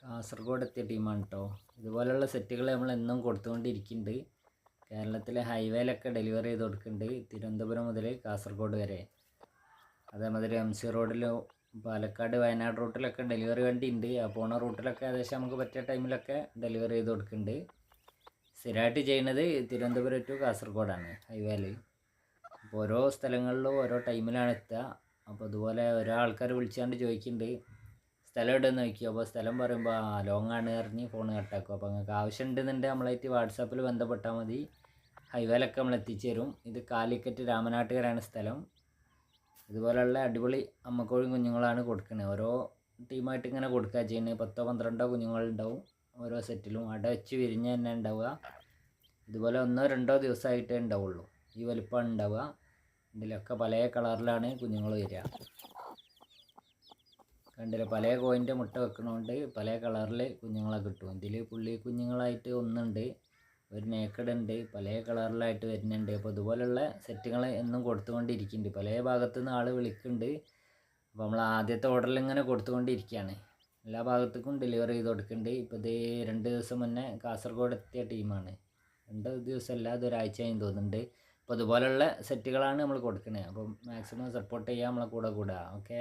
കാസർഗോഡ് എത്തിയ ടീമാണ് കേട്ടോ. ഇതുപോലെയുള്ള സെറ്റുകൾ നമ്മൾ എന്നും കൊടുത്തുകൊണ്ടിരിക്കുന്നുണ്ട്. കേരളത്തിലെ ഹൈവേയിലൊക്കെ ഡെലിവറി ചെയ്ത് കൊടുക്കുന്നുണ്ട്, തിരുവനന്തപുരം മുതൽ കാസർഗോഡ് വരെ. അതേമാതിരി MC റോഡിലും പാലക്കാട് വയനാട് റൂട്ടിലൊക്കെ ഡെലിവറി വണ്ടി ഉണ്ട്. ആ പോണ റൂട്ടിലൊക്കെ ഏകദേശം നമുക്ക് പറ്റിയ ടൈമിലൊക്കെ ഡെലിവറി ചെയ്ത് കൊടുക്കുന്നുണ്ട്. സ്ഥിരമായിട്ട് ചെയ്യുന്നത് തിരുവനന്തപുരം ടു കാസർഗോഡാണ് ഹൈവേയിൽ. അപ്പോൾ ഓരോ സ്ഥലങ്ങളിലും ഓരോ ടൈമിലാണ് എത്തുക. അപ്പോൾ അതുപോലെ ഓരോ ആൾക്കാർ വിളിച്ചുകൊണ്ട് ചോദിക്കുന്നുണ്ട് സ്ഥലം എവിടെയെന്ന് ചോദിക്കും. അപ്പോൾ സ്ഥലം പറയുമ്പോൾ ലോങ് ആണ് പറഞ്ഞ് ഫോൺ കട്ടാക്കും. അപ്പോൾ നിങ്ങൾക്ക് ആവശ്യം ഉണ്ടെന്നുണ്ടെങ്കിൽ നമ്മളായിട്ട് വാട്സാപ്പിൽ ബന്ധപ്പെട്ടാൽ മതി, ഹൈവേയിലൊക്കെ നമ്മൾ എത്തിച്ചു തരും. ഇത് കാലിക്കറ്റ് രാമനാട്ടുകരാണ് സ്ഥലം. ഇതുപോലെയുള്ള അടിപൊളി അമ്മക്കോഴും കുഞ്ഞുങ്ങളാണ് കൊടുക്കുന്നത്. ഓരോ ടീമായിട്ട് ഇങ്ങനെ കൊടുക്കുക ചെയ്യുന്നത്. 10-12 കുഞ്ഞുങ്ങളുണ്ടാവും ഓരോ സെറ്റിലും. അട വെച്ച് വിരിഞ്ഞ് തന്നെ ഉണ്ടാവുക. ഇതുപോലെ 1-2 ദിവസമായിട്ടേ ഉണ്ടാവുള്ളൂ. ഈ വലിപ്പമാണ് ഉണ്ടാവുക. ഇതിലൊക്കെ പല കളറിലാണ് കുഞ്ഞുങ്ങൾ വരിക. കണ്ടില്ല, പല കോയിൻ്റെ മുട്ട വെക്കണോണ്ട് പല കളറിൽ കുഞ്ഞുങ്ങളെ കിട്ടും. ഇതിൽ പുള്ളി കുഞ്ഞുങ്ങളായിട്ട് ഒന്നുണ്ട്, ഒരു നേക്കഡ് ഉണ്ട്, പല കളറിലായിട്ട് വരുന്നുണ്ട്. അപ്പോൾ ഇതുപോലുള്ള സെറ്റുകൾ എന്നും കൊടുത്തുകൊണ്ടിരിക്കുന്നുണ്ട്. പല ഭാഗത്തു നിന്ന് ആൾ വിളിക്കുന്നുണ്ട്. അപ്പോൾ നമ്മൾ ആദ്യത്തെ ഓർഡറിൽ ഇങ്ങനെ കൊടുത്തുകൊണ്ടിരിക്കുകയാണ്. എല്ലാ ഭാഗത്തേക്കും ഡെലിവറി ചെയ്ത് കൊടുക്കുന്നുണ്ട്. ഇപ്പോൾ ഇത് 2 ദിവസം മുന്നേ കാസർഗോഡ് എത്തിയ ടീമാണ്. 2 ദിവസമല്ല, അതൊരാഴ്ചയായി തോന്നുന്നുണ്ട്. അപ്പോൾ ഇതുപോലുള്ള സെറ്റുകളാണ് നമ്മൾ കൊടുക്കുന്നത്. അപ്പം മാക്സിമം സപ്പോർട്ട് ചെയ്യാൻ നമ്മളെ കൂടെ കൂടാ. ഓക്കെ.